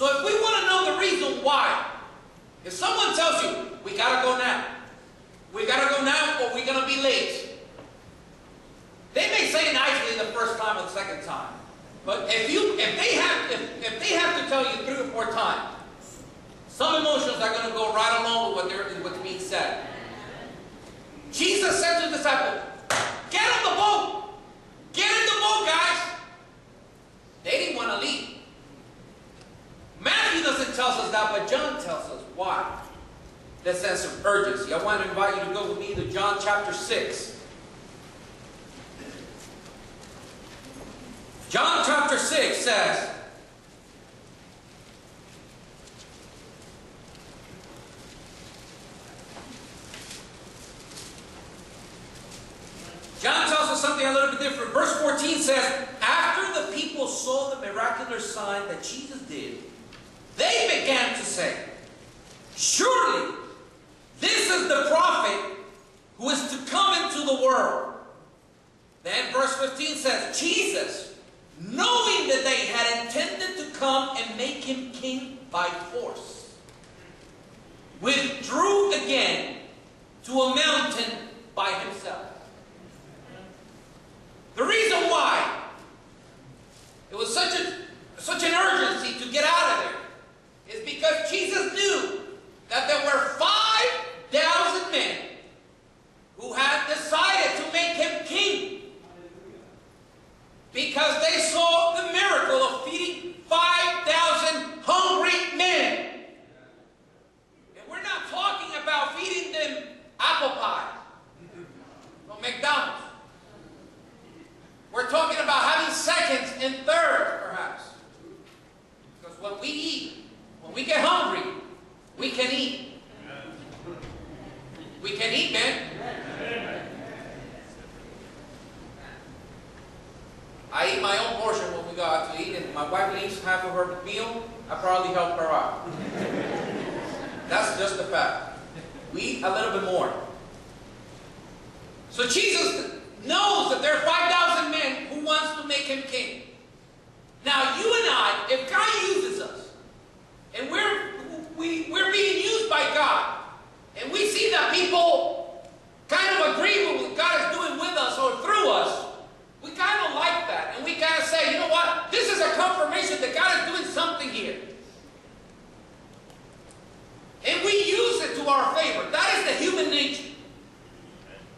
So if we want to know the reason why, if someone tells you, we got to go now, we got to go now or we're going to be late, they may say it nicely the first time or the second time. But if they have to tell you 3 or 4 times, some emotions are going to go right along with what's being said. Jesus said to the disciples, get on the boat. Get in the boat, guys. They didn't want to leave. Matthew doesn't tell us that, but John tells us why. That sense of urgency. I want to invite you to go with me to John chapter 6. John chapter 6 says, John tells us something a little bit different. Verse 14 says, after the people saw the miraculous sign that Jesus did, they began to say, surely this is the prophet who is to come into the world. Then verse 15 says, Jesus, knowing that they had intended to come and make him king by force, withdrew again to a mountain by himself. The reason why it was such an urgency to get out of there is because Jesus knew that there were 5,000 men who had decided to make him king because they saw the miracle of feeding 5,000 hungry men. And we're not talking about feeding them apple pie from McDonald's. We're talking about having seconds and thirds, perhaps. Because when we eat, when we get hungry, we can eat. We can eat, man. I eat my own portion when we go out to eat, and my wife leaves half of her meal, I probably help her out. That's just a fact. We eat a little bit more. So Jesus knows that there are 5,000 men who wants to make him king. Now you and I, if God uses us, and we're being used by God, and we see that people kind of agree with what God is doing with us or through us, we kind of like that, and we kind of say, you know what, this is a confirmation that God is doing something here. And we use it to our favor. That is the human nature.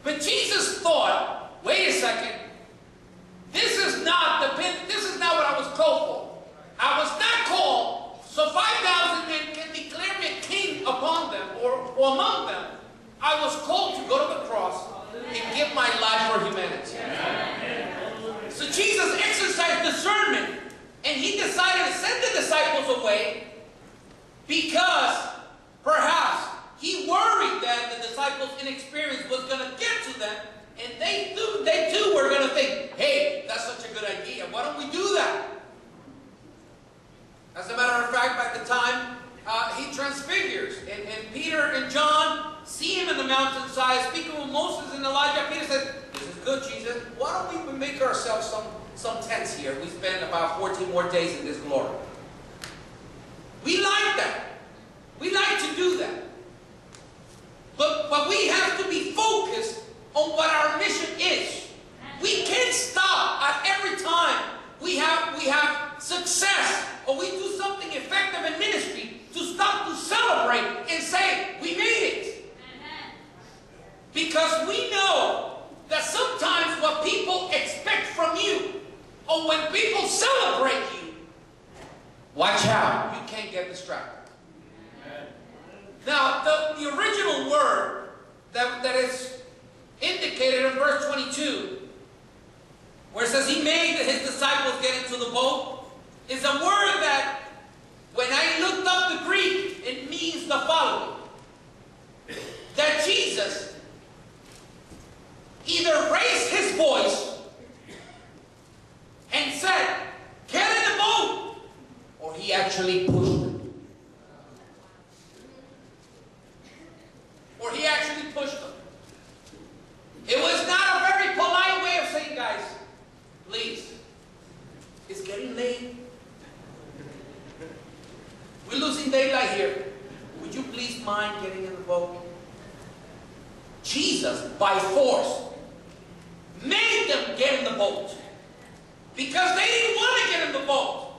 But Jesus thought, wait a second, this is not what I was called for. I was not called so 5,000 men can declare me king upon them or among them. I was called to go to the cross and give my life for humanity. So Jesus exercised discernment, and he decided to send the disciples away because perhaps he worried that the disciples' inexperience was going to get to them, and they too were going to think, hey, that's such a good idea. Why don't we do that? As a matter of fact, by the time he transfigures, and Peter and John see him in the mountainside speaking with Moses and Elijah, Peter said, this is good, Jesus. Why don't we make ourselves some tents here? We spend about 14 more days in this glory. We like that. We like to do that. But we have to be focused on what our mission is. We can't stop at every time we have success or we do something effective in ministry to stop to celebrate and say, we made it. Because we know that sometimes what people expect from you, or when people celebrate you, watch out, you can't get distracted. Now, the original word that is indicated in verse 22, where it says he made his disciples get into the boat, is a word that, when I looked up the Greek, it means the following. That Jesus either raised his voice and said, get in the boat, or he actually pushed them. Or he actually pushed them. It was not a very polite way of saying, guys, please, it's getting late. daylight here. Would you please mind getting in the boat? Jesus, by force, made them get in the boat. Because they didn't want to get in the boat.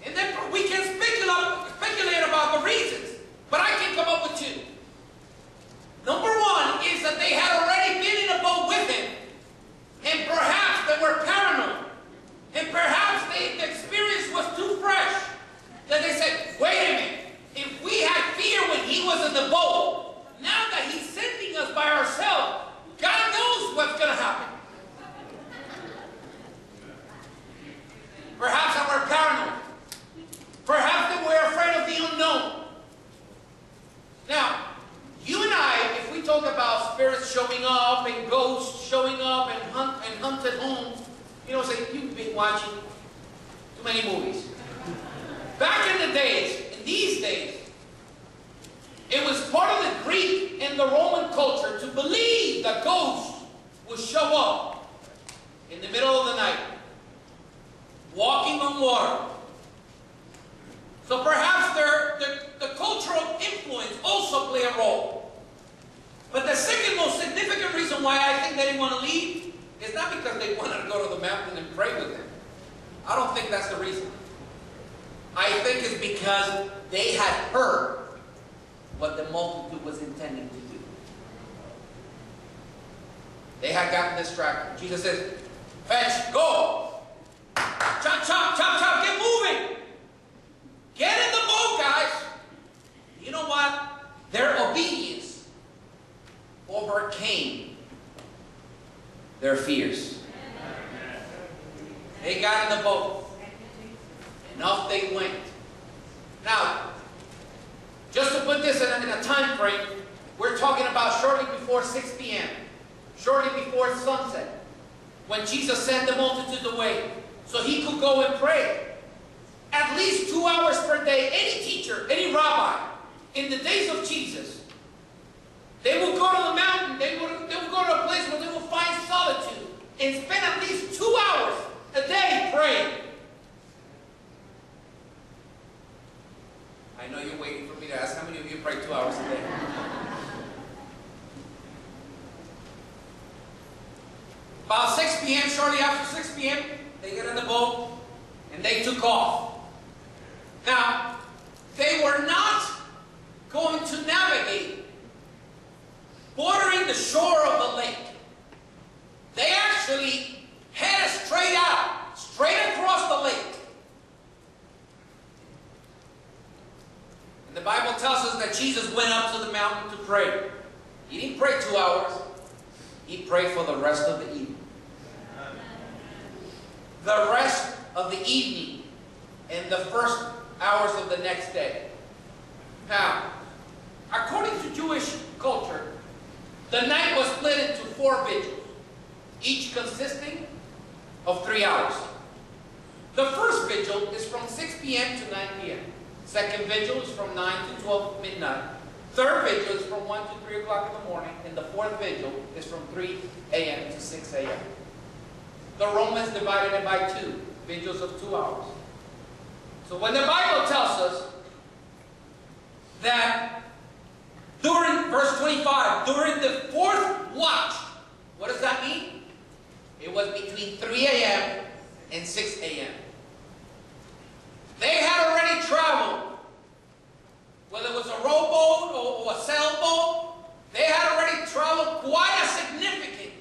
And then we can speculate about the reasons. But I can come up with two. Number one is that they had already been in a boat with him. And perhaps they were paranoid. And perhaps the experience was too fresh. That they said, wait a minute. If we had fear when he was in the boat, now that he's sending us by ourselves, God knows what's going to happen. Perhaps they were paranoid. Perhaps they were afraid of the unknown. Now, you and I, if we talk about spirits showing up and ghosts showing up and haunted homes, you know, say, you've been watching too many movies. Back in the days, in these days, it was part of the Greek and the Roman culture to believe that ghosts would show up in the middle of the night, walking on water. So perhaps the cultural influence also play a role. But the second most significant reason why I think they didn't want to leave is not because they wanted to go to the mountain and pray with him. I don't think that's the reason. I think it's because they had heard what the multitude was intending to do. They had gotten distracted. Jesus says, fetch, go. Chop, chop, chop, chop, get moving. Get in the boat, guys. You know what? Their obedience overcame their fears. They got in the boat. And off they went. Now, just to put this in a time frame, we're talking about shortly before 6 p.m. Shortly before sunset. When Jesus sent the multitude away. So he could go and pray. At least 2 hours per day. Any teacher, any rabbi, in the days of Jesus, they would go to the mountain. They would go to a place where they would find solitude and spend at least 2 hours a day praying. I know you're waiting for me to ask how many of you pray 2 hours a day. About 6 p.m., shortly after 6 p.m., they get in the boat and they took off. Now, they were not going to navigate bordering the shore of the lake. They actually headed straight out, straight across the lake. And the Bible tells us that Jesus went up to the mountain to pray. He didn't pray 2 hours. He prayed for the rest of the evening. The rest of the evening and the first hours of the next day. Now, according to Jewish culture, the night was split into 4 vigils, each consisting of 3 hours. The first vigil is from 6 p.m. to 9 p.m. Second vigil is from 9 to 12 midnight. Third vigil is from 1 to 3 o'clock in the morning. And the fourth vigil is from 3 a.m. to 6 a.m. The Romans divided it by 2 vigils of 2 hours. So when the Bible tells us that during, verse 25, during the 4th watch, what does that mean? It was between 3 a.m. and 6 a.m. They had already traveled, whether it was a rowboat or a sailboat, they had already traveled quite a significant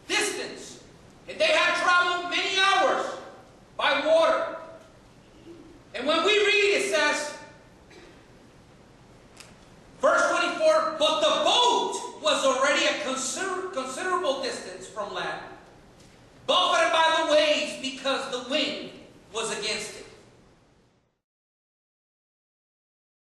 distance. And they had traveled many hours by water. And when we read, it says, verse 24, but the boat was already a considerable distance from land, buffeted by the waves because the wind was against it.